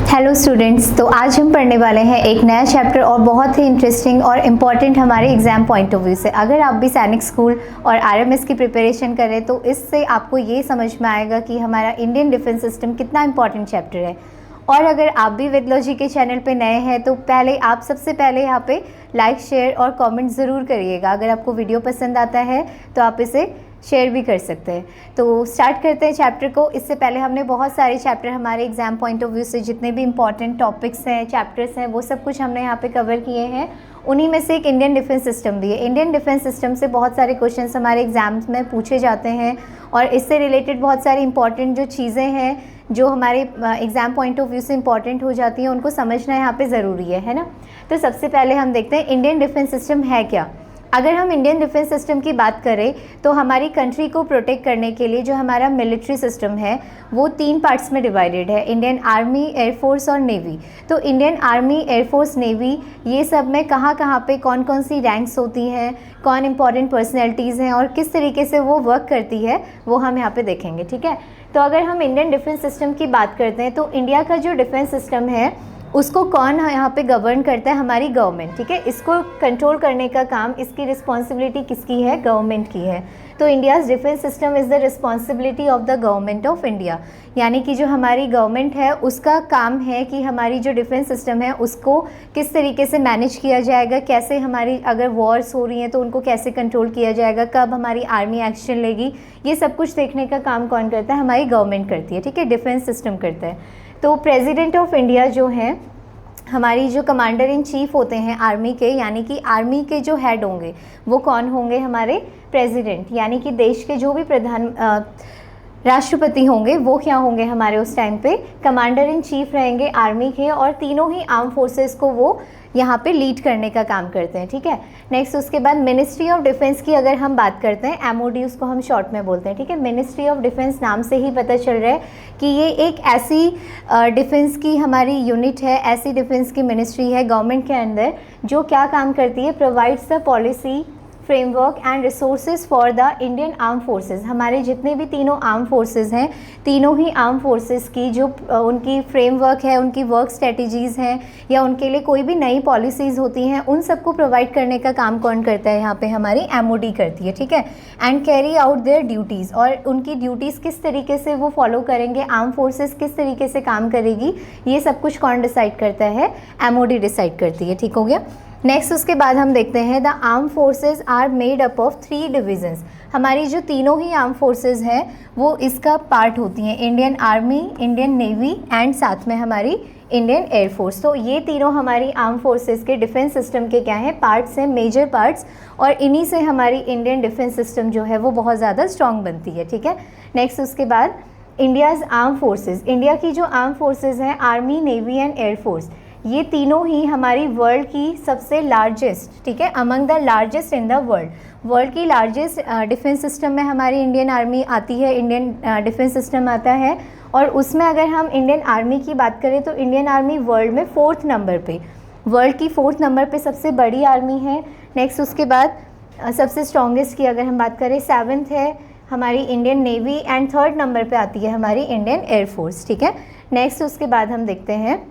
Hello students, तो आज हम पढ़ने वाले हैं एक नया चैप्टर और बहुत ही इंटरेस्टिंग और इम्पॉर्टेंट हमारे एग्जाम पॉइंट ऑफ व्यू से। अगर आप भी सैनिक स्कूल और आरएमएस की प्रिपरेशन करें तो इससे आपको ये समझ में आएगा कि हमारा इंडियन डिफेंस सिस्टम कितना इंपॉर्टेंट चैप्टर है। और अगर आप भी विदलॉजी के चैनल पे नए हैं तो सबसे पहले यहाँ पे लाइक, शेयर और कमेंट ज़रूर करिएगा। अगर आपको वीडियो पसंद आता है तो आप इसे शेयर भी कर सकते हैं। तो स्टार्ट करते हैं चैप्टर को। इससे पहले हमने बहुत सारे चैप्टर हमारे एग्जाम पॉइंट ऑफ व्यू से जितने भी इंपॉर्टेंट टॉपिक्स हैं, चैप्टर्स हैं, वो सब कुछ हमने यहाँ पे कवर किए हैं। उन्हीं में से एक इंडियन डिफेंस सिस्टम भी है। इंडियन डिफेंस सिस्टम से बहुत सारे क्वेश्चंस हमारे एग्जाम्स में पूछे जाते हैं और इससे रिलेटेड बहुत सारी इंपॉर्टेंट जो चीज़ें हैं जो हमारे एग्ज़ाम पॉइंट ऑफ व्यू से इंपॉर्टेंट हो जाती हैं, उनको समझना यहाँ पे ज़रूरी है ना। तो सबसे पहले हम देखते हैं इंडियन डिफेंस सिस्टम है क्या। अगर हम इंडियन डिफेंस सिस्टम की बात करें तो हमारी कंट्री को प्रोटेक्ट करने के लिए जो हमारा मिलिट्री सिस्टम है वो 3 पार्ट्स में डिवाइडेड है, इंडियन आर्मी, एयरफोर्स और नेवी। तो इंडियन आर्मी, एयरफोर्स, नेवी ये सब में कहाँ पे कौन कौन सी रैंक्स होती हैं, कौन इंपॉर्टेंट पर्सनैलिटीज़ हैं और किस तरीके से वो वर्क करती है वो हम यहाँ पे देखेंगे, ठीक है। तो अगर हम इंडियन डिफेंस सिस्टम की बात करते हैं तो इंडिया का जो डिफेंस सिस्टम है उसको कौन यहाँ पे गवर्न करता है, हमारी गवर्नमेंट, ठीक है। इसको कंट्रोल करने का काम, इसकी रिस्पॉन्सिबिलिटी किसकी है, गवर्नमेंट की है। तो India's defence system is the responsibility of the government of India, यानी कि जो हमारी गवर्नमेंट है उसका काम है कि हमारी जो डिफेंस सिस्टम है उसको किस तरीके से मैनेज किया जाएगा, कैसे हमारी अगर वॉर्स हो रही हैं तो उनको कैसे कंट्रोल किया जाएगा, कब हमारी आर्मी एक्शन लेगी, ये सब कुछ देखने का काम कौन करता है, हमारी गवर्नमेंट करती है, ठीक है। डिफेंस सिस्टम करता है। तो प्रेसिडेंट ऑफ इंडिया जो हैं, हमारी जो कमांडर इन चीफ होते हैं आर्मी के, यानी कि आर्मी के जो हेड होंगे वो कौन होंगे, हमारे प्रेसिडेंट, यानी कि देश के जो भी राष्ट्रपति होंगे वो क्या होंगे, हमारे उस टाइम पे कमांडर इन चीफ रहेंगे आर्मी के, और तीनों ही आर्म फोर्सेस को वो यहाँ पे लीड करने का काम करते हैं, ठीक है। नेक्स्ट उसके बाद मिनिस्ट्री ऑफ डिफेंस की अगर हम बात करते हैं, एमओडी उसको हम शॉर्ट में बोलते हैं, ठीक है। मिनिस्ट्री ऑफ डिफेंस नाम से ही पता चल रहा है कि ये एक ऐसी डिफेंस की हमारी यूनिट है, ऐसी डिफेंस की मिनिस्ट्री है गवर्नमेंट के अंदर जो क्या काम करती है, provides the policy, framework and resources for the Indian arm forces. हमारे जितने भी तीनों आर्म फोर्सेस हैं, तीनों ही आर्म फोर्सेस की जो उनकी फ्रेमवर्क है, उनकी वर्क स्ट्रेटजीज़ हैं या उनके लिए कोई भी नई पॉलिसीज़ होती हैं, उन सबको प्रोवाइड करने का काम कौन करता है, यहाँ पे हमारी एमओडी करती है, ठीक है। And carry out their duties, और उनकी ड्यूटीज़ किस तरीके से वो फॉलो करेंगे, आर्म फोर्सेस किस तरीके से काम करेगी, ये सब कुछ कौन डिसाइड करता है, एमओडी डिसाइड करती है, ठीक हो गया। नेक्स्ट उसके बाद हम देखते हैं the arm forces are made up of 3 divisions. हमारी जो तीनों ही आर्म फोर्सेज हैं वो इसका पार्ट होती हैं, Indian army, Indian navy and साथ में हमारी इंडियन एयरफोर्स। तो ये तीनों हमारी आर्म फोर्सेज के डिफेंस सिस्टम के क्या हैं, पार्ट्स हैं, मेजर पार्ट्स, और इन्हीं से हमारी इंडियन डिफेंस सिस्टम जो है वो बहुत ज़्यादा स्ट्रॉन्ग बनती है, ठीक है। नेक्स्ट उसके बाद इंडियाज़ आर्म फोर्सेज, इंडिया की जो आर्म फोर्सेज हैं आर्मी, नेवी एंड एयरफोर्स, ये तीनों ही हमारी वर्ल्ड की सबसे लार्जेस्ट, ठीक है, among the largest in the world की लार्जेस्ट डिफेंस सिस्टम में हमारी इंडियन आर्मी आती है, इंडियन डिफेंस सिस्टम आता है। और उसमें अगर हम इंडियन आर्मी की बात करें तो इंडियन आर्मी वर्ल्ड में 4th नंबर पे, वर्ल्ड की 4th नंबर पे सबसे बड़ी आर्मी है। नेक्स्ट उसके बाद सबसे स्ट्रॉन्गेस्ट की अगर हम बात करें 7th है हमारी Indian navy and 3rd number पे आती है हमारी इंडियन एयरफोर्स, ठीक है। नेक्स्ट उसके बाद हम देखते हैं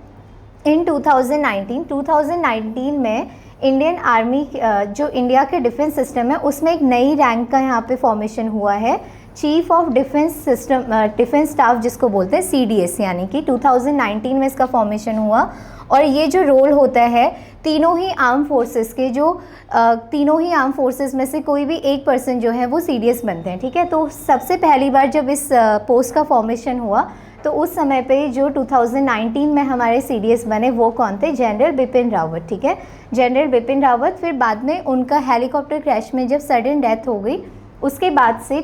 इन 2019 में इंडियन आर्मी जो इंडिया के डिफेंस सिस्टम है उसमें एक नई रैंक का यहाँ पे फॉर्मेशन हुआ है, chief of defence system defence staff जिसको बोलते हैं CDS, यानी कि 2019 में इसका फॉर्मेशन हुआ। और ये जो रोल होता है तीनों ही आर्म फोर्सेस के, जो तीनों ही आर्म फोर्सेस में से कोई भी एक पर्सन जो है वो CDS बनते हैं, ठीक है। तो सबसे पहली बार जब इस पोस्ट का फॉर्मेशन हुआ तो उस समय पे जो 2019 में हमारे CDS बने वो कौन थे, जनरल बिपिन रावत, ठीक है, जनरल बिपिन रावत। फिर बाद में उनका हेलीकॉप्टर क्रैश में जब सडन डेथ हो गई उसके बाद से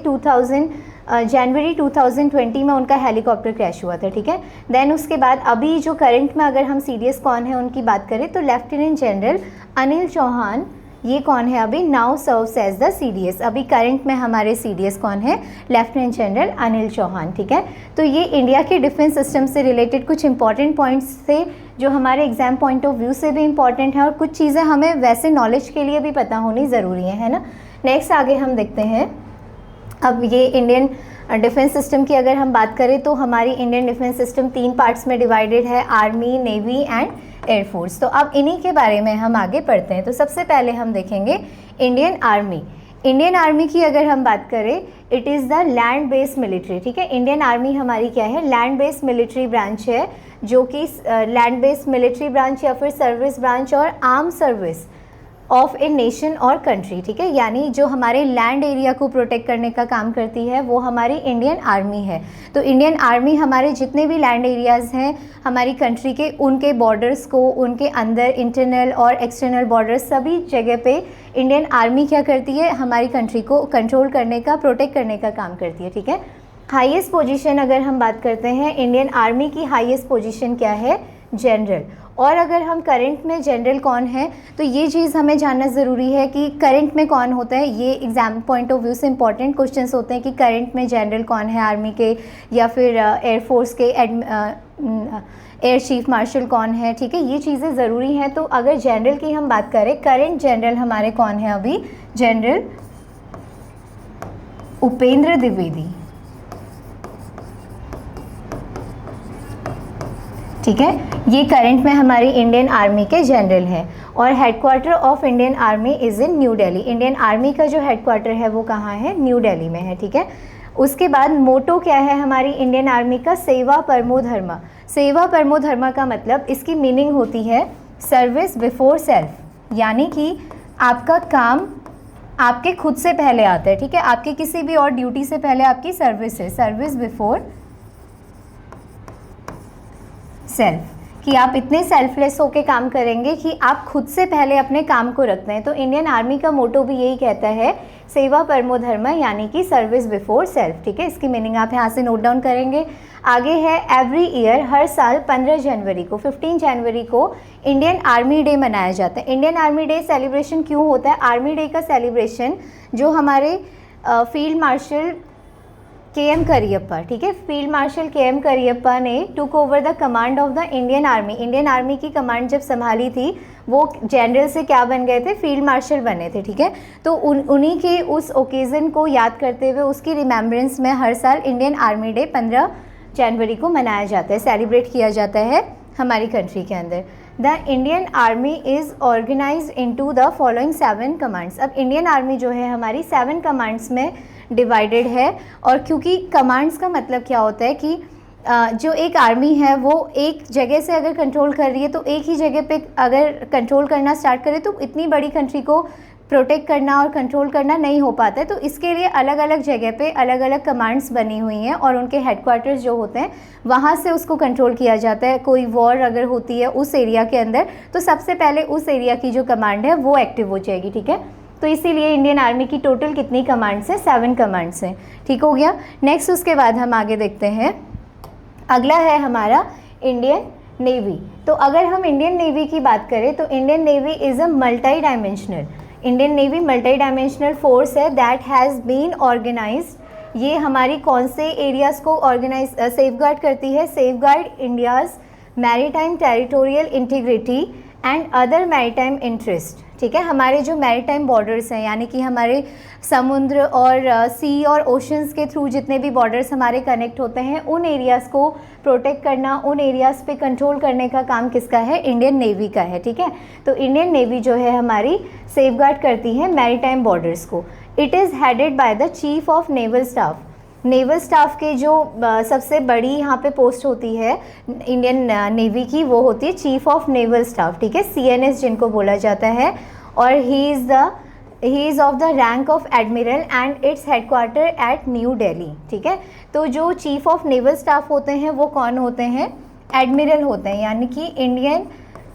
जनवरी 2020 में उनका हेलीकॉप्टर क्रैश हुआ था, ठीक है। देन उसके बाद अभी जो करंट में अगर हम CDS कौन है उनकी बात करें तो लेफ्टिनेंट जनरल अनिल चौहान, ये कौन है अभी, now serves as the CDS। अभी करंट में हमारे CDS कौन है, लेफ्टिनेंट जनरल अनिल चौहान, ठीक है। तो ये इंडिया के डिफेंस सिस्टम से रिलेटेड कुछ इंपॉर्टेंट पॉइंट्स थे जो हमारे एग्जाम पॉइंट ऑफ व्यू से भी इंपॉर्टेंट है और कुछ चीज़ें हमें वैसे नॉलेज के लिए भी पता होनी ज़रूरी है ना। नेक्स्ट आगे हम देखते हैं अब ये इंडियन डिफेंस सिस्टम की अगर हम बात करें तो हमारी इंडियन डिफेंस सिस्टम 3 पार्ट्स में डिवाइडेड है, आर्मी, नेवी एंड एयरफोर्स। तो अब इन्हीं के बारे में हम आगे पढ़ते हैं। तो सबसे पहले हम देखेंगे इंडियन आर्मी। इंडियन आर्मी की अगर हम बात करें, it is the land based military, ठीक है। इंडियन आर्मी हमारी क्या है, लैंड बेस्ड मिलिट्री ब्रांच है, जो कि लैंड बेस्ड मिलिट्री ब्रांच या फिर सर्विस ब्रांच और arm service of a nation और कंट्री, ठीक है। यानी जो हमारे लैंड एरिया को प्रोटेक्ट करने का काम करती है वो हमारी इंडियन आर्मी है। तो इंडियन आर्मी हमारे जितने भी लैंड एरियाज़ हैं हमारी कंट्री के, उनके बॉर्डर्स को, उनके अंदर इंटरनल और एक्सटर्नल बॉर्डर्स सभी जगह पे इंडियन आर्मी क्या करती है, हमारी कंट्री को कंट्रोल करने का, प्रोटेक्ट करने का काम करती है, ठीक है। हाईएस्ट पोजीशन अगर हम बात करते हैं इंडियन आर्मी की, हाईएस्ट पोजीशन क्या है, जनरल। और अगर हम करंट में जनरल कौन है, तो ये चीज़ हमें जानना ज़रूरी है कि करंट में कौन होता है। ये एग्ज़ाम पॉइंट ऑफ व्यू से इंपॉर्टेंट क्वेश्चंस होते हैं कि करंट में जनरल कौन है आर्मी के, या फिर एयरफोर्स के एयर चीफ मार्शल कौन है, ठीक है। ये चीज़ें ज़रूरी हैं। तो अगर जनरल की हम बात करें, करंट जनरल हमारे कौन है अभी, जनरल उपेंद्र द्विवेदी, ठीक है। ये करंट में हमारी इंडियन आर्मी के जनरल हैं। और headquarter of Indian army is in new Delhi. Indian army का जो हेडक्वार्टर है वो कहाँ है, न्यू दिल्ली में है, ठीक है। उसके बाद मोटो क्या है हमारी इंडियन आर्मी का, सेवा परमो धर्मा। सेवा परमो धर्मा का मतलब, इसकी मीनिंग होती है सर्विस बिफोर सेल्फ, यानी कि आपका काम आपके खुद से पहले आता है, ठीक है। आपके किसी भी और ड्यूटी से पहले आपकी सर्विस है, सर्विस बिफोर सेल्फ, कि आप इतने सेल्फलेस होके काम करेंगे कि आप खुद से पहले अपने काम को रखते हैं। तो इंडियन आर्मी का मोटो भी यही कहता है, सेवा परमो धर्म, यानी कि सर्विस बिफोर सेल्फ, ठीक है। इसकी मीनिंग आप यहाँ से नोट डाउन करेंगे। आगे है एवरी ईयर, हर साल 15 जनवरी को, 15 जनवरी को इंडियन आर्मी डे मनाया जाता है। इंडियन आर्मी डे सेलिब्रेशन क्यों होता है, आर्मी डे का सेलिब्रेशन जो हमारे फील्ड मार्शल के.एम. करियप्पा, ठीक है, फील्ड मार्शल के.एम. करियप्पा ने took over the command of the Indian army. Indian army की कमांड जब संभाली थी, वो जनरल से क्या बन गए थे, फील्ड मार्शल बने थे, ठीक है। तो उन्हीं के उस ओकेज़न को याद करते हुए, उसकी रिमेम्बरेंस में हर साल इंडियन आर्मी डे 15 जनवरी को मनाया जाता है, सेलिब्रेट किया जाता है हमारी कंट्री के अंदर। The Indian army is organise into the following 7 commands. अब इंडियन आर्मी जो है हमारी 7 कमांड्स में डिवाइडेड है। और क्योंकि कमांड्स का मतलब क्या होता है कि जो एक आर्मी है वो एक जगह से अगर कंट्रोल कर रही है, तो एक ही जगह पे अगर कंट्रोल करना स्टार्ट करे तो इतनी बड़ी कंट्री को प्रोटेक्ट करना और कंट्रोल करना नहीं हो पाता है। तो इसके लिए अलग अलग जगह पे अलग अलग कमांड्स बनी हुई हैं और उनके हेडक्वार्टर्स जो होते हैं वहाँ से उसको कंट्रोल किया जाता है। कोई वॉर अगर होती है उस एरिया के अंदर, तो सबसे पहले उस एरिया की जो कमांड है वो एक्टिव हो जाएगी, ठीक है। तो इसीलिए इंडियन आर्मी की टोटल कितनी कमांड्स हैं, 7 कमांड्स हैं, ठीक हो गया। नेक्स्ट उसके बाद हम आगे देखते हैं, अगला है हमारा इंडियन नेवी। तो अगर हम इंडियन नेवी की बात करें तो Indian navy is a multi dimensional, Indian navy multi dimensional force है दैट हैज़ बीन ऑर्गेनाइज्ड। ये हमारी कौन से एरियाज़ को ऑर्गेनाइज सेफगार्ड करती है, safeguard India's maritime territorial integrity and other maritime interest, ठीक है। हमारे जो मैरीटाइम बॉर्डर्स हैं, यानी कि हमारे समुद्र और सी और ओशंस के थ्रू जितने भी बॉर्डर्स हमारे कनेक्ट होते हैं, उन एरियाज़ को प्रोटेक्ट करना, उन एरियाज़ पे कंट्रोल करने का काम किसका है, इंडियन नेवी का है, ठीक है। तो इंडियन नेवी जो है हमारी सेफगार्ड करती है मैरीटाइम बॉर्डर्स को। It is headed by the chief of naval staff. Naval staff के जो सबसे बड़ी यहाँ पे पोस्ट होती है इंडियन नेवी की, वो होती है चीफ ऑफ नेवल स्टाफ, ठीक है, CNS जिनको बोला जाता है। और he is of the rank of admiral and its headquarter at New Delhi, ठीक है। तो जो चीफ ऑफ नेवल स्टाफ होते हैं वो कौन होते हैं, एडमिरल होते हैं, यानी कि इंडियन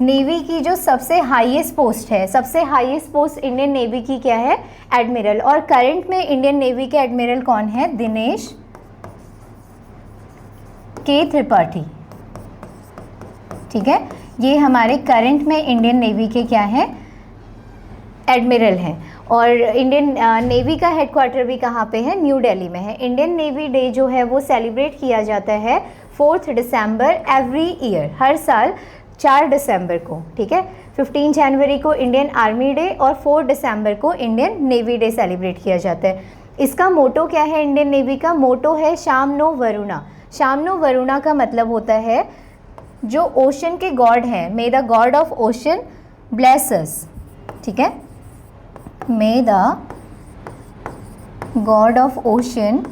नेवी की जो सबसे हाईएस्ट पोस्ट है, सबसे हाईएस्ट पोस्ट इंडियन नेवी की क्या है, एडमिरल। और करंट में इंडियन नेवी के एडमिरल कौन है, दिनेश के त्रिपाठी, ठीक है। ये हमारे करंट में इंडियन नेवी के क्या हैं, एडमिरल हैं। और इंडियन नेवी का हेडक्वार्टर भी कहाँ पे है, न्यू दिल्ली में है। इंडियन नेवी डे जो है वो सेलिब्रेट किया जाता है 4 दिसंबर एवरी ईयर, हर साल 4 दिसंबर को, ठीक है। 15 जनवरी को इंडियन आर्मी डे और 4 दिसंबर को इंडियन नेवी डे सेलिब्रेट किया जाता है। इसका मोटो क्या है इंडियन नेवी का? मोटो है शाम नो वरुणा। शाम नो वरुणा का मतलब होता है जो ओशन के गॉड हैं, मे the God of ocean bless us, ठीक है, मे the God of ocean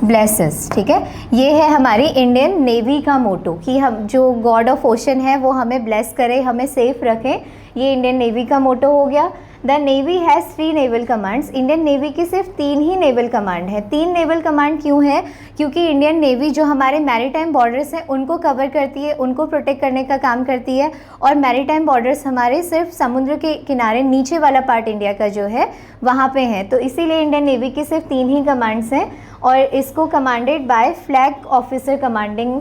blesses, ठीक है। ये है हमारी इंडियन नेवी का मोटो कि हम जो गॉड ऑफ ओशन है वो हमें ब्लेस करे, हमें सेफ रखें, ये इंडियन नेवी का मोटो हो गया। The navy has 3 naval commands. Indian navy की सिर्फ 3 ही नेवल कमांड है। 3 नेवल कमांड क्यों है? क्योंकि इंडियन नेवी जो हमारे मैरीटाइम बॉर्डर्स हैं उनको कवर करती है, उनको प्रोटेक्ट करने का काम करती है, और मैरीटाइम बॉर्डर्स हमारे सिर्फ समुद्र के किनारे नीचे वाला पार्ट इंडिया का जो है वहाँ पे है, तो इसीलिए इंडियन नेवी की सिर्फ 3 ही कमांड्स हैं, और इसको commanded by flag officer commanding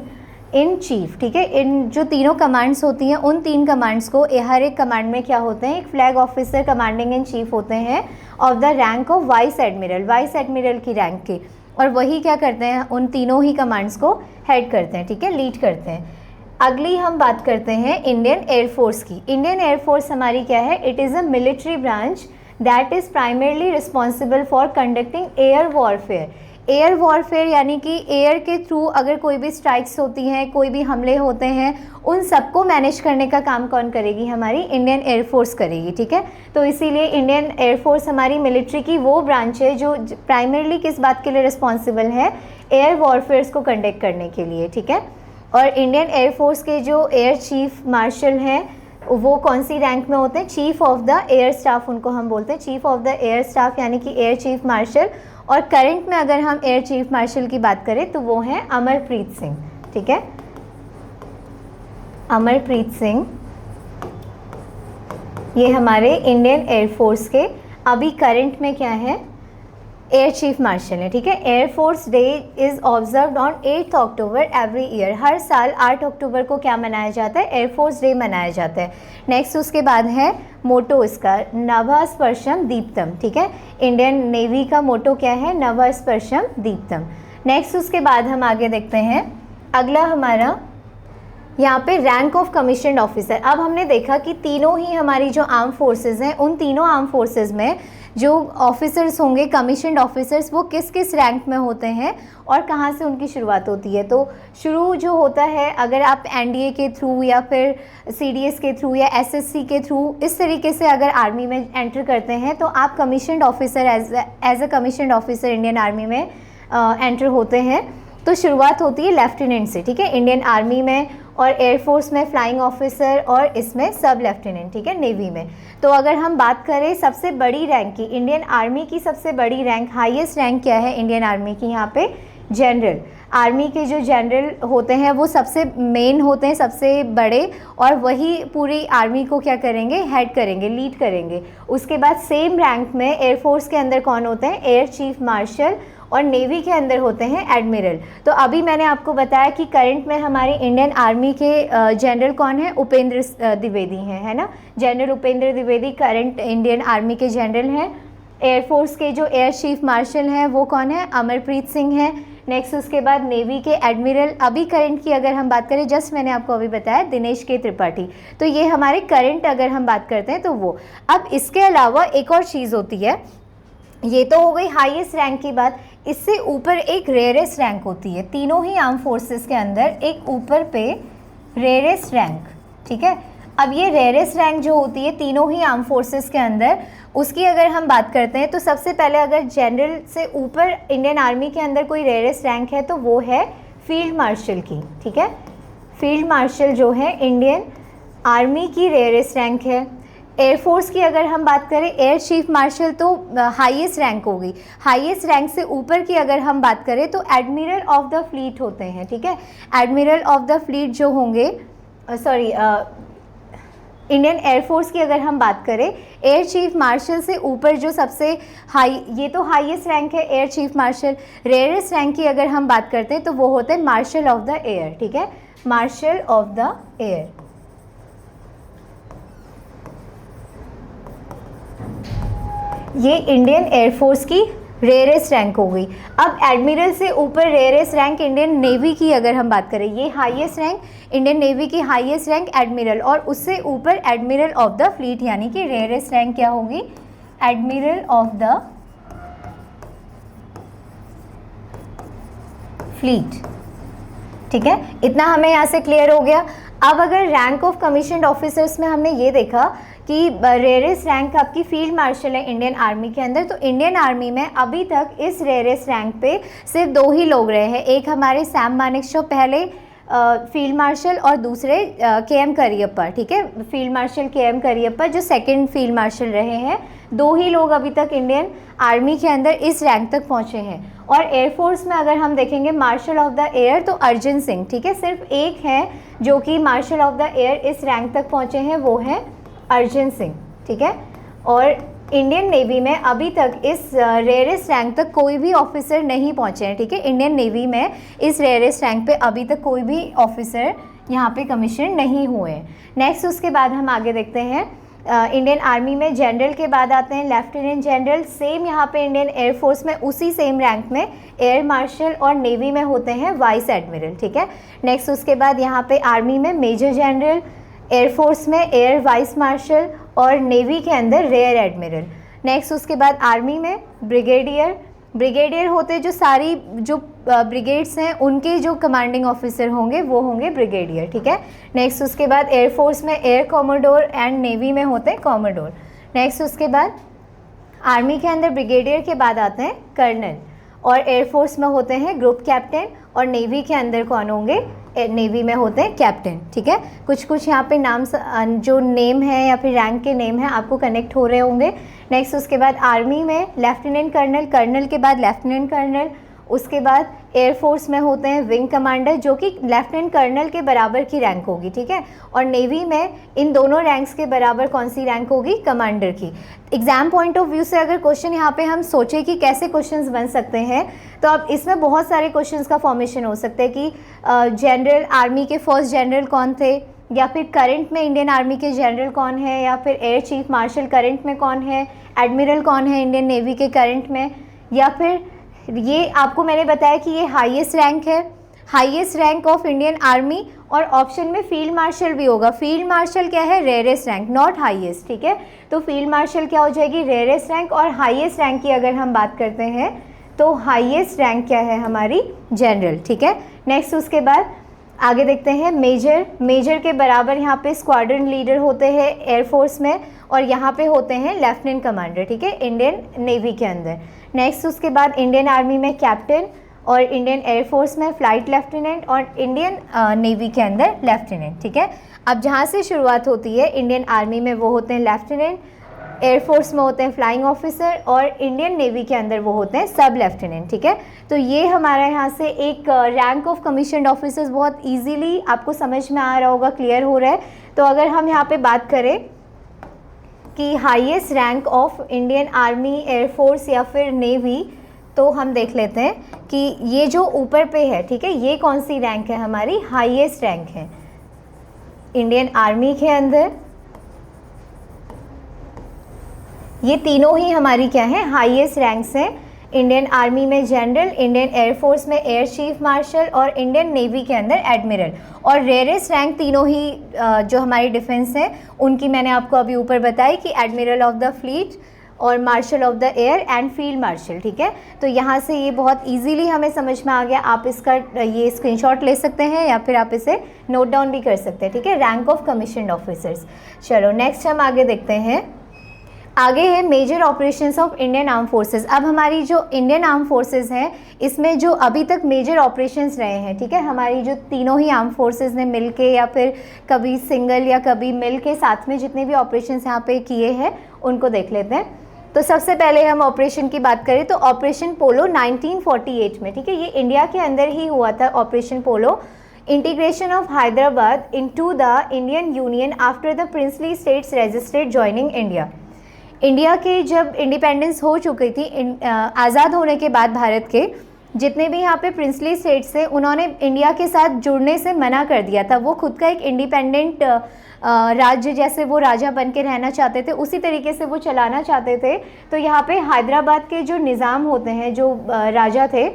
in chief, ठीक है। इन जो तीनों कमांड्स होती हैं उन 3 कमांड्स को हर एक कमांड में क्या होते हैं, एक flag officer commanding in chief होते हैं of the rank of vice admiral, vice admiral की रैंक के, और वही क्या करते हैं, उन तीनों ही कमांड्स को हेड करते हैं, ठीक है, लीड करते हैं। अगली हम बात करते हैं इंडियन एयरफोर्स की। इंडियन एयरफोर्स हमारी क्या है? It is a military branch that is primarily responsible for conducting air warfare. Air warfare यानी कि एयर के थ्रू अगर कोई भी स्ट्राइक्स होती हैं, कोई भी हमले होते हैं, उन सबको मैनेज करने का काम कौन करेगी? हमारी इंडियन एयरफोर्स करेगी, ठीक है। तो इसीलिए इंडियन एयरफोर्स हमारी मिलिट्री की वो ब्रांच है जो प्राइमरली किस बात के लिए रिस्पॉन्सिबल है? एयर वॉरफेयर्स को कंडक्ट करने के लिए, ठीक है। और इंडियन एयरफोर्स के जो एयर चीफ मार्शल हैं वो कौन सी रैंक में होते हैं? Chief of the air staff उनको हम बोलते हैं, chief of the air staff यानी कि एयर चीफ मार्शल। और करंट में अगर हम एयर चीफ मार्शल की बात करें तो वो हैं अमरप्रीत सिंह, ठीक है, अमरप्रीत सिंह, ये हमारे इंडियन एयरफोर्स के अभी करंट में क्या है? एयर चीफ मार्शल है, ठीक है। Air force day is observed on 8 October every year. हर साल 8 अक्टूबर को क्या मनाया जाता है? एयरफोर्स डे मनाया जाता है। नेक्स्ट उसके बाद है मोटो इसका, नभः स्पर्शम दीप्तम, ठीक है। इंडियन नेवी का मोटो क्या है? नभः स्पर्शम दीप्तम। नेक्स्ट उसके बाद हम आगे देखते हैं, अगला हमारा यहाँ पे रैंक ऑफ कमीशन्ड ऑफिसर। अब हमने देखा कि तीनों ही हमारी जो आर्म फोर्सेस हैं उन तीनों आर्म फोर्सेस में जो ऑफिसर्स होंगे कमीशन्ड ऑफिसर्स वो किस किस रैंक में होते हैं और कहाँ से उनकी शुरुआत होती है। तो शुरू जो होता है, अगर आप एनडीए के थ्रू या फिर सीडीएस के थ्रू या एसएससी के थ्रू इस तरीके से अगर आर्मी में एंटर करते हैं तो आप commissioned officer as a commissioned officer Indian army में एंटर होते हैं। तो शुरुआत होती है लेफ्टिनेंट से, ठीक है, इंडियन आर्मी में, और एयरफोर्स में फ्लाइंग ऑफिसर, और इसमें सब लेफ्टिनेंट, ठीक है, नेवी में। तो अगर हम बात करें सबसे बड़ी रैंक की, इंडियन आर्मी की सबसे बड़ी रैंक, हाईएस्ट रैंक क्या है इंडियन आर्मी की? यहाँ पे जनरल। आर्मी के जो जनरल होते हैं वो सबसे मेन होते हैं, सबसे बड़े, और वही पूरी आर्मी को क्या करेंगे? हेड करेंगे, लीड करेंगे। उसके बाद सेम रैंक में एयरफोर्स के अंदर कौन होते हैं? एयर चीफ मार्शल, और नेवी के अंदर होते हैं एडमिरल। तो अभी मैंने आपको बताया कि करंट में हमारी इंडियन आर्मी के जनरल कौन है? उपेंद्र द्विवेदी हैं, है ना। General Upendra Dwivedi current Indian army के जनरल हैं। एयरफोर्स के जो एयर चीफ मार्शल हैं वो कौन है? अमरप्रीत सिंह हैं। नेक्स्ट उसके बाद नेवी के एडमिरल, अभी करंट की अगर हम बात करें, जस्ट मैंने आपको अभी बताया, दिनेश के त्रिपाठी। तो ये हमारे करंट अगर हम बात करते हैं तो वो। अब इसके अलावा एक और चीज़ होती है, ये तो हो गई हाईएस्ट रैंक की बात, इससे ऊपर एक रेयरेस्ट रैंक होती है। तीनों ही आर्म फोर्सेस के अंदर एक ऊपर पे रेयरेस्ट रैंक, ठीक है। अब ये रेयरेस्ट रैंक जो होती है तीनों ही आर्म फोर्सेस के अंदर, उसकी अगर हम बात करते हैं तो सबसे पहले अगर जनरल से ऊपर इंडियन आर्मी के अंदर कोई रेयरेस्ट रैंक है तो वो है फील्ड मार्शल की, ठीक है। फील्ड मार्शल जो है इंडियन आर्मी की रेयरेस्ट रैंक है। एयरफोर्स की अगर हम बात करें, एयर चीफ मार्शल तो हाईएस्ट रैंक होगी। हाईएस्ट रैंक से ऊपर की अगर हम बात करें तो एडमिरल ऑफ द फ्लीट होते हैं, ठीक है। एडमिरल ऑफ द फ्लीट जो होंगे, इंडियन एयरफोर्स की अगर हम बात करें, एयर चीफ मार्शल से ऊपर जो सबसे हाई, ये तो हाईएस्ट रैंक है air chief marshal. Rarest rank की अगर हम बात करते हैं तो वो होते हैं मार्शल ऑफ द एयर, ठीक है, मार्शल ऑफ द एयर। ये इंडियन एयरफोर्स की रेयरेस्ट रैंक हो गई। अब एडमिरल से ऊपर रेयरेस्ट रैंक इंडियन नेवी की अगर हम बात करें, ये हाईएस्ट रैंक इंडियन नेवी की, हाईएस्ट रैंक एडमिरल, और उससे ऊपर एडमिरल ऑफ द फ्लीट, यानी कि रेयरेस्ट रैंक क्या होगी, एडमिरल ऑफ द फ्लीट। ठीक है, इतना हमें यहाँ से क्लियर हो गया। अब अगर रैंक ऑफ कमीशन्ड ऑफिसर्स में हमने ये देखा कि रेयरेस्ट रैंक आपकी फील्ड मार्शल है इंडियन आर्मी के अंदर, तो इंडियन आर्मी में अभी तक इस रेयरेस्ट रैंक पे सिर्फ 2 ही लोग रहे हैं। एक हमारे सैम मानेकशॉ, पहले फील्ड मार्शल, और दूसरे के.एम. करियप्पा। ठीक है, फील्ड मार्शल के.एम. करियप्पा जो सेकंड फील्ड मार्शल रहे हैं। 2 ही लोग अभी तक इंडियन आर्मी के अंदर इस रैंक तक पहुँचे हैं। और एयरफोर्स में अगर हम देखेंगे मार्शल ऑफ द एयर, तो अर्जन सिंह। ठीक है, सिर्फ एक है जो कि मार्शल ऑफ द एयर इस रैंक तक पहुँचे हैं, वो है अर्जन सिंह। ठीक है, और इंडियन नेवी में अभी तक इस रेयरेस्ट रैंक तक कोई भी ऑफिसर नहीं पहुंचे हैं। ठीक है, इंडियन नेवी में इस रेयरेस्ट रैंक पे अभी तक कोई भी ऑफिसर यहाँ पे कमीशन नहीं हुए हैं। नेक्स्ट उसके बाद हम आगे देखते हैं इंडियन आर्मी में जनरल के बाद आते हैं लेफ्टिनेंट जनरल। सेम यहाँ पे इंडियन एयरफोर्स में उसी सेम रैंक में एयर मार्शल, और नेवी में होते हैं वाइस एडमिरल। ठीक है, नेक्स्ट उसके बाद यहाँ पे आर्मी में मेजर जनरल, एयरफोर्स में एयर वाइस मार्शल, और नेवी के अंदर रेयर एडमिरल। नेक्स्ट उसके बाद आर्मी में ब्रिगेडियर। ब्रिगेडियर होते जो सारी जो ब्रिगेड्स हैं उनके जो कमांडिंग ऑफिसर होंगे वो होंगे ब्रिगेडियर। ठीक है, नेक्स्ट उसके बाद एयरफोर्स में एयर कॉमोडोर, एंड नेवी में होते हैं कॉमोडोर। नेक्स्ट उसके बाद आर्मी के अंदर ब्रिगेडियर के बाद आते हैं कर्नल, और एयरफोर्स में होते हैं ग्रुप कैप्टन, और नेवी के अंदर कौन होंगे, नेवी में होते हैं कैप्टन। ठीक है, कुछ यहाँ पे नाम जो नेम है या फिर रैंक के नेम है आपको कनेक्ट हो रहे होंगे। नेक्स्ट उसके बाद आर्मी में लेफ्टिनेंट कर्नल, कर्नल के बाद लेफ्टिनेंट कर्नल, उसके बाद एयरफोर्स में होते हैं विंग कमांडर, जो कि लेफ्टिनेंट कर्नल के बराबर की रैंक होगी। ठीक है, और नेवी में इन दोनों रैंक्स के बराबर कौन सी रैंक होगी, कमांडर की। एग्जाम पॉइंट ऑफ व्यू से अगर क्वेश्चन यहाँ पे हम सोचें कि कैसे क्वेश्चंस बन सकते हैं, तो अब इसमें बहुत सारे क्वेश्चंस का फॉर्मेशन हो सकता है कि जनरल, आर्मी के फर्स्ट जनरल कौन थे, या फिर करंट में इंडियन आर्मी के जनरल कौन है, या फिर एयर चीफ मार्शल करंट में कौन है, एडमिरल कौन है इंडियन नेवी के करंट में, या फिर ये आपको मैंने बताया कि ये हाईएस्ट रैंक है, highest rank of Indian army, और ऑप्शन में फील्ड मार्शल भी होगा। फील्ड मार्शल क्या है, रेयरेस्ट रैंक, नॉट हाईएस्ट। ठीक है, तो फील्ड मार्शल क्या हो जाएगी, रेयरेस्ट रैंक। और हाईएस्ट रैंक की अगर हम बात करते हैं तो हाईएस्ट रैंक क्या है हमारी, जनरल। ठीक है, नेक्स्ट उसके बाद आगे देखते हैं मेजर। मेजर के बराबर यहाँ पे स्क्वाड्रन लीडर होते हैं एयरफोर्स में, और यहाँ पे होते हैं लेफ्टिनेंट कमांडर। ठीक है, इंडियन नेवी के अंदर। नेक्स्ट उसके बाद इंडियन आर्मी में कैप्टन, और इंडियन एयरफोर्स में फ्लाइट लेफ्टिनेंट, और इंडियन नेवी के अंदर लेफ्टिनेंट। ठीक है, अब जहाँ से शुरुआत होती है, इंडियन आर्मी में वो होते हैं लेफ्टिनेंट, एयरफोर्स में होते हैं फ्लाइंग ऑफिसर, और इंडियन नेवी के अंदर वो होते हैं सब लेफ्टिनेंट। ठीक है, तो ये हमारा यहाँ से एक रैंक ऑफ कमीशन्ड ऑफिसर्स बहुत इजीली आपको समझ में आ रहा होगा, क्लियर हो रहा है। तो अगर हम यहाँ पे बात करें कि highest rank of Indian army, air force या फिर नेवी, तो हम देख लेते हैं कि ये जो ऊपर पे है, ठीक है, ये कौन सी रैंक है हमारी, हाईएस्ट रैंक है इंडियन आर्मी के अंदर। ये तीनों ही हमारी क्या है, हाईएस्ट रैंक्स हैं। इंडियन आर्मी में जनरल, इंडियन एयरफोर्स में एयर चीफ मार्शल, और इंडियन नेवी के अंदर एडमिरल। और रेयरेस्ट रैंक तीनों ही जो हमारी डिफेंस है उनकी मैंने आपको अभी ऊपर बताई कि एडमिरल ऑफ द फ्लीट, और marshal of the air, and field marshal. ठीक है, तो यहाँ से ये बहुत इजीली हमें समझ में आ गया। आप इसका ये स्क्रीनशॉट ले सकते हैं या फिर आप इसे नोट डाउन भी कर सकते हैं। ठीक है, रैंक ऑफ कमीशन्ड ऑफिसर्स। चलो नेक्स्ट हम आगे देखते हैं। आगे है major operations of Indian arm forces. अब हमारी जो इंडियन आर्म फोर्सेस हैं इसमें जो अभी तक मेजर ऑपरेशंस रहे हैं, ठीक है, हमारी जो तीनों ही आर्म फोर्सेस ने मिलके या फिर कभी सिंगल या कभी मिलके साथ में जितने भी ऑपरेशंस यहाँ पे किए हैं उनको देख लेते हैं। तो सबसे पहले हम ऑपरेशन की बात करें तो ऑपरेशन पोलो 1948 में, ठीक है, ये इंडिया के अंदर ही हुआ था operation polo. Integration of Hyderabad into the Indian union after the princely states registered joining India. India के जब इंडिपेंडेंस हो चुकी थी, आज़ाद होने के बाद भारत के, जितने भी यहाँ पे प्रिंसली स्टेट्स थे उन्होंने इंडिया के साथ जुड़ने से मना कर दिया था। वो खुद का एक इंडिपेंडेंट राज्य, जैसे वो राजा बन के रहना चाहते थे उसी तरीके से वो चलाना चाहते थे। तो यहाँ पे हैदराबाद के जो निज़ाम होते हैं, जो राजा थे,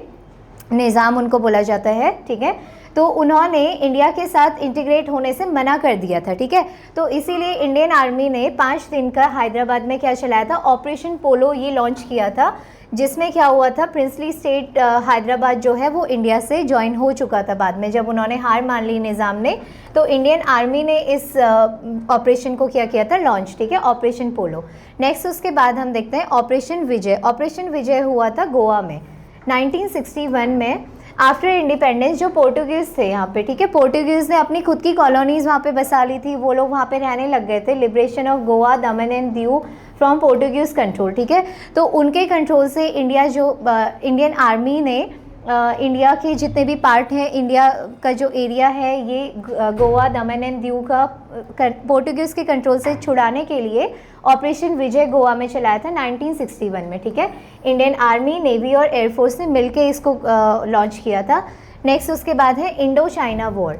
निज़ाम उनको बोला जाता है, ठीक है, तो उन्होंने इंडिया के साथ इंटीग्रेट होने से मना कर दिया था, ठीक है। तो इसीलिए इंडियन आर्मी ने 5 दिन का हैदराबाद में क्या चलाया था, ऑपरेशन पोलो ये लॉन्च किया था, जिसमें क्या हुआ था, प्रिंसली स्टेट हैदराबाद जो है वो इंडिया से ज्वाइन हो चुका था। बाद में जब उन्होंने हार मान ली निज़ाम ने, तो इंडियन आर्मी ने इस ऑपरेशन को क्या किया था, लॉन्च, ठीक है, ऑपरेशन पोलो। नेक्स्ट उसके बाद हम देखते हैं ऑपरेशन विजय। ऑपरेशन विजय हुआ था गोवा में 1961 में, आफ्टर इंडिपेंडेंस। जो पोर्टुगीज़ थे यहाँ पे, ठीक है, पोर्टुगीज़ ने अपनी खुद की कॉलोनीज़ वहाँ पे बसा ली थी, वो लोग वहाँ पे रहने लग गए थे। Liberation of Goa, Daman and Diu from Portuguese control, ठीक है। तो उनके कंट्रोल से इंडिया जो इंडियन आर्मी ने इंडिया के जितने भी पार्ट हैं, इंडिया का जो एरिया है ये गोवा, दमन एंड दीव का पोर्टुगीज़ के कंट्रोल से छुड़ाने के लिए ऑपरेशन विजय गोवा में चलाया था 1961 में, ठीक है। इंडियन आर्मी, नेवी और एयरफोर्स ने मिलकर इसको लॉन्च किया था। नेक्स्ट उसके बाद है Indo China war.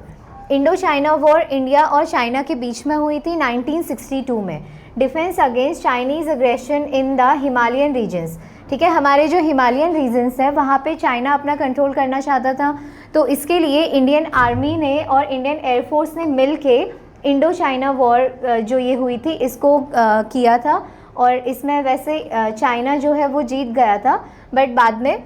Indo China war India और चाइना के बीच में हुई थी 1962 में। Defence against Chinese aggression in the Himalayan regions, ठीक है। हमारे जो हिमालयन रीजन्स हैं वहाँ पे चाइना अपना कंट्रोल करना चाहता था, तो इसके लिए इंडियन आर्मी ने और इंडियन एयरफोर्स ने मिल के इंडो चाइना वॉर जो ये हुई थी इसको किया था। और इसमें वैसे चाइना जो है वो जीत गया था, बट बाद में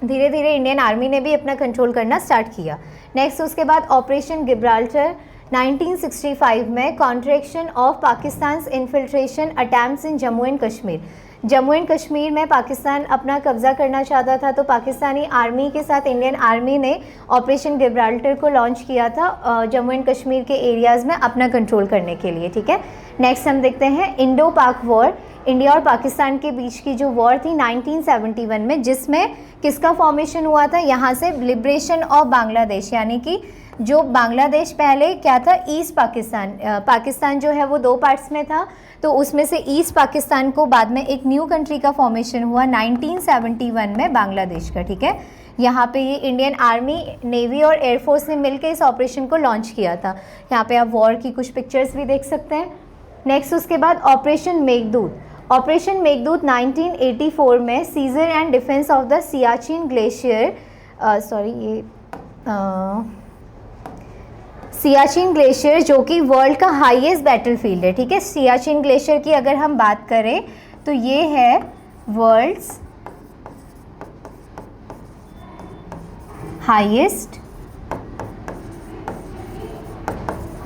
धीरे धीरे इंडियन आर्मी ने भी अपना कंट्रोल करना स्टार्ट किया। नेक्स्ट उसके बाद ऑपरेशन गिब्राल्टर 1965 में, contraction of Pakistan infiltration attempts in Jammu and Kashmir. Jammu and Kashmir में पाकिस्तान अपना कब्जा करना चाहता था, तो पाकिस्तानी आर्मी के साथ इंडियन आर्मी ने ऑपरेशन गिब्राल्टर को लॉन्च किया था जम्मू एंड कश्मीर के एरियाज़ में अपना कंट्रोल करने के लिए, ठीक है। नेक्स्ट हम देखते हैं इंडो पाक वॉर। इंडिया और पाकिस्तान के बीच की जो वॉर थी 1971 में, जिसमें किसका फॉर्मेशन हुआ था, यहाँ से लिबरेशन ऑफ बांग्लादेश, यानी कि जो बांग्लादेश पहले क्या था, ईस्ट पाकिस्तान, पाकिस्तान जो है वो 2 पार्ट्स में था, तो उसमें से ईस्ट पाकिस्तान को बाद में एक न्यू कंट्री का फॉर्मेशन हुआ 1971 में, बांग्लादेश का, ठीक है। यहाँ पे ये इंडियन आर्मी, नेवी और एयरफोर्स ने मिलकर इस ऑपरेशन को लॉन्च किया था। यहाँ पे आप वॉर की कुछ पिक्चर्स भी देख सकते हैं। नेक्स्ट उसके बाद ऑपरेशन मेघदूत। ऑपरेशन मेघदूत 1984 में, seizure and defence of the Siachen glacier, Siachen glacier जो कि वर्ल्ड का हाईएस्ट बैटलफील्ड है, ठीक है। सियाचिन ग्लेशियर की अगर हम बात करें तो ये है वर्ल्ड्स हाईएस्ट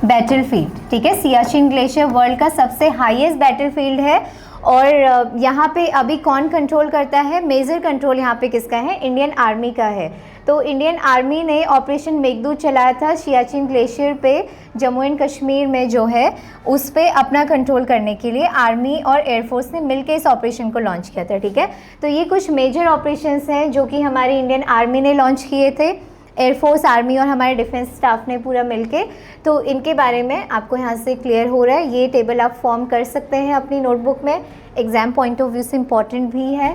बैटलफील्ड, ठीक है। सियाचिन ग्लेशियर वर्ल्ड का सबसे हाईएस्ट बैटलफील्ड है। और यहाँ पे अभी कौन कंट्रोल करता है, मेजर कंट्रोल यहाँ पे किसका है, इंडियन आर्मी का है। तो इंडियन आर्मी ने ऑपरेशन मेघदूत चलाया था सियाचिन ग्लेशियर पे, जम्मू एंड कश्मीर में जो है उस पे अपना कंट्रोल करने के लिए आर्मी और एयरफोर्स ने मिलकर इस ऑपरेशन को लॉन्च किया था, ठीक है। तो ये कुछ मेजर ऑपरेशंस हैं जो कि हमारी इंडियन आर्मी ने लॉन्च किए थे, एयरफोर्स, आर्मी और हमारे डिफेंस स्टाफ ने पूरा मिलके। तो इनके बारे में आपको यहाँ से क्लियर हो रहा है। ये टेबल आप फॉर्म कर सकते हैं अपनी नोटबुक में, एग्ज़ाम पॉइंट ऑफ व्यू से इम्पॉर्टेंट भी है,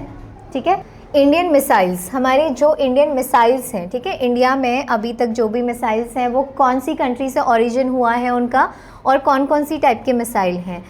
ठीक है। इंडियन मिसाइल्स, हमारे जो इंडियन मिसाइल्स हैं, ठीक है, इंडिया में अभी तक जो भी मिसाइल्स हैं वो कौन सी कंट्री से ओरिजिन हुआ है उनका, और कौन कौन सी टाइप के मिसाइल हैं।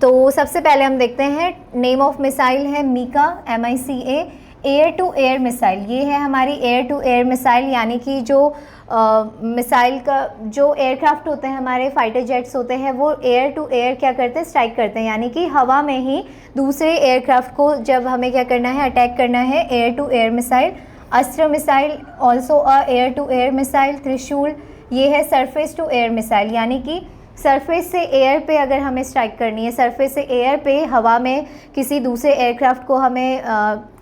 तो सबसे पहले हम देखते हैं, नेम ऑफ मिसाइल है Mika, MICA। Air to air missile, ये है हमारी एयर टू एयर मिसाइल, यानी कि जो मिसाइल का जो एयरक्राफ्ट होते हैं, हमारे फाइटर जेट्स होते हैं, वो एयर टू एयर क्या करते हैं, स्ट्राइक करते हैं, यानी कि हवा में ही दूसरे एयरक्राफ्ट को जब हमें क्या करना है, अटैक करना है, air to air missile. Astra missile, also a air to air missile. Trishul, ये है सरफेस टू एयर मिसाइल, यानी कि सरफेस से एयर पे अगर हमें स्ट्राइक करनी है, सरफेस से एयर पे हवा में किसी दूसरे एयरक्राफ्ट को हमें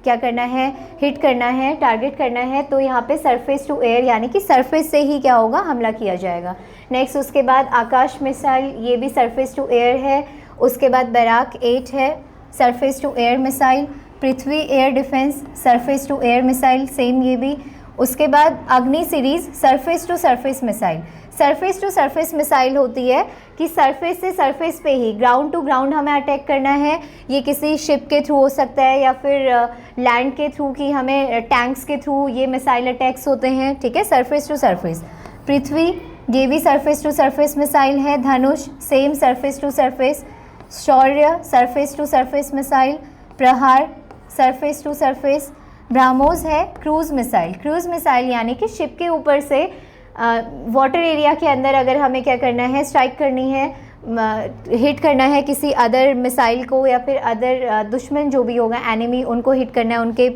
क्या करना है, हिट करना है, टारगेट करना है, तो यहाँ पे सरफेस टू एयर, यानी कि सरफेस से ही क्या होगा, हमला किया जाएगा। नेक्स्ट उसके बाद आकाश मिसाइल, ये भी सरफेस टू एयर है। उसके बाद बैराक 8 है, surface to air missile. Prithvi air defence, surface to air missile, same ये भी। उसके बाद Agni series surface to surface missile. Surface to surface missile होती है कि सरफेस से सरफेस पे ही, ग्राउंड टू ग्राउंड हमें अटैक करना है। ये किसी शिप के थ्रू हो सकता है या फिर लैंड के थ्रू, कि हमें टैंक्स के थ्रू ये मिसाइल अटैक्स होते हैं, ठीक है, सरफेस टू सरफेस। पृथ्वी, ये भी सरफेस टू सरफेस मिसाइल है। Dhanush, same surface to surface. Shaurya, surface to surface missile. Prahaar, surface to surface. BrahMos है क्रूज़ मिसाइल। क्रूज़ मिसाइल यानी कि शिप के ऊपर से वाटर एरिया के अंदर अगर हमें क्या करना है, स्ट्राइक करनी है, हिट करना है किसी अदर मिसाइल को या फिर अदर दुश्मन जो भी होगा, एनिमी, उनको हिट करना है, उनके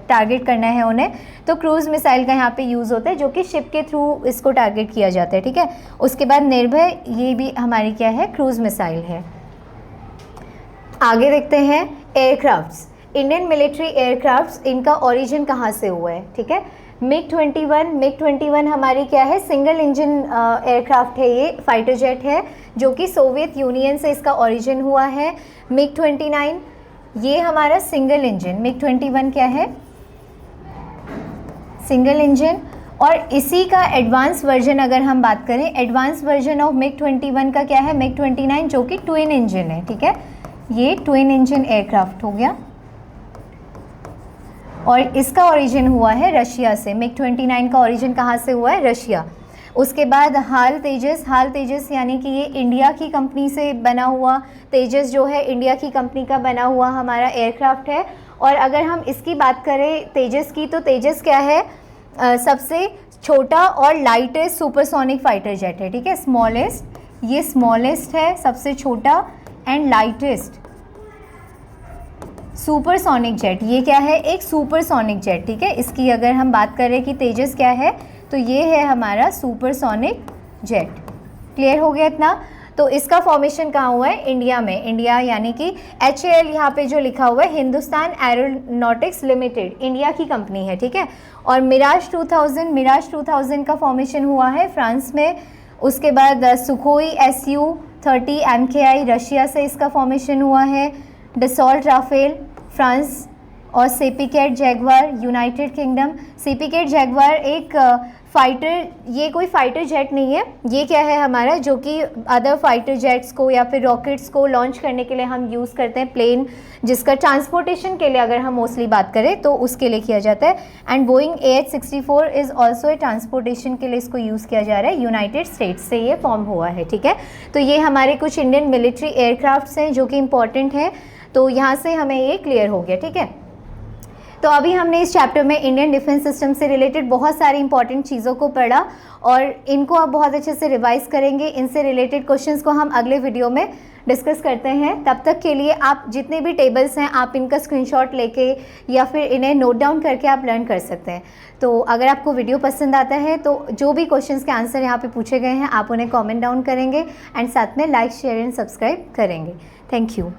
टारगेट करना है उन्हें, तो क्रूज़ मिसाइल का यहाँ पे यूज़ होता है, जो कि शिप के थ्रू इसको टारगेट किया जाता है, ठीक है। उसके बाद निर्भय, ये भी हमारी क्या है, क्रूज़ मिसाइल है। आगे देखते हैं एयरक्राफ्ट्स। इंडियन मिलिट्री एयरक्राफ्ट्स, इनका ओरिजिन कहाँ से हुआ है, ठीक है। मिग-21 हमारी क्या है, सिंगल इंजन एयरक्राफ्ट है, ये फाइटर जेट है, जो कि सोवियत यूनियन से इसका ओरिजिन हुआ है। मिग-29 ये हमारा सिंगल इंजन, मिग-21 क्या है, सिंगल इंजन। और इसी का एडवांस वर्जन अगर हम बात करें, एडवांस वर्जन ऑफ मिग-21 का क्या है, मिग-29, जो कि ट्विन इंजन है, ठीक है। ये ट्विन इंजन एयरक्राफ्ट हो गया और इसका ओरिजिन हुआ है रशिया से। मिग-29 का ओरिजिन कहाँ से हुआ है, रशिया। उसके बाद हाल तेजस यानी कि ये इंडिया की कंपनी से बना हुआ, तेजस जो है इंडिया की कंपनी का बना हुआ हमारा एयरक्राफ्ट है। और अगर हम इसकी बात करें तेजस की, तो तेजस क्या है, सबसे छोटा और लाइटेस्ट सुपरसोनिक फाइटर जेट है, ठीक है। स्मॉलेस्ट, ये स्मॉलेस्ट है, सबसे छोटा एंड लाइटेस्ट सुपरसोनिक जेट। ये क्या है, एक सुपरसोनिक जेट, ठीक है। इसकी अगर हम बात करें कि तेजस क्या है, तो ये है हमारा सुपरसोनिक जेट। क्लियर हो गया इतना। तो इसका फॉर्मेशन कहाँ हुआ है, इंडिया में। इंडिया यानी कि HAL यहाँ पे जो लिखा हुआ है, हिंदुस्तान एरोनॉटिक्स लिमिटेड, इंडिया की कंपनी है, ठीक है। और मिराज 2000 का फॉर्मेशन हुआ है फ्रांस में। उसके बाद सुखोई Su-30 MKI, रशिया से इसका फॉर्मेशन हुआ है। Dassault Rafale, France. और SEPECAT Jaguar, United Kingdom. SEPECAT Jaguar एक फाइटर, ये कोई फाइटर जेट नहीं है, ये क्या है हमारा, जो कि अदर फाइटर जेट्स को या फिर रॉकेट्स को लॉन्च करने के लिए हम यूज़ करते हैं, प्लेन, जिसका ट्रांसपोर्टेशन के लिए अगर हम मोस्टली बात करें तो उसके लिए किया जाता है। And Boeing AH-64 is also a transportation के लिए इसको यूज़ किया जा रहा है, यूनाइटेड स्टेट्स से ये फॉर्म हुआ है, ठीक है। तो ये हमारे कुछ इंडियन मिलिट्री एयरक्राफ्ट्स हैं जो कि इंपॉर्टेंट हैं, तो यहाँ से हमें ये क्लियर हो गया, ठीक है। तो अभी हमने इस चैप्टर में इंडियन डिफेंस सिस्टम से रिलेटेड बहुत सारी इंपॉर्टेंट चीज़ों को पढ़ा और इनको आप बहुत अच्छे से रिवाइज करेंगे। इनसे रिलेटेड क्वेश्चंस को हम अगले वीडियो में डिस्कस करते हैं। तब तक के लिए आप जितने भी टेबल्स हैं, आप इनका स्क्रीनशॉट लेके या फिर इन्हें नोट डाउन करके आप लर्न कर सकते हैं। तो अगर आपको वीडियो पसंद आता है तो जो भी क्वेश्चंस के आंसर यहाँ पे पूछे गए हैं, आप उन्हें कॉमेंट डाउन करेंगे एंड साथ में लाइक, शेयर एंड सब्सक्राइब करेंगे। Thank you.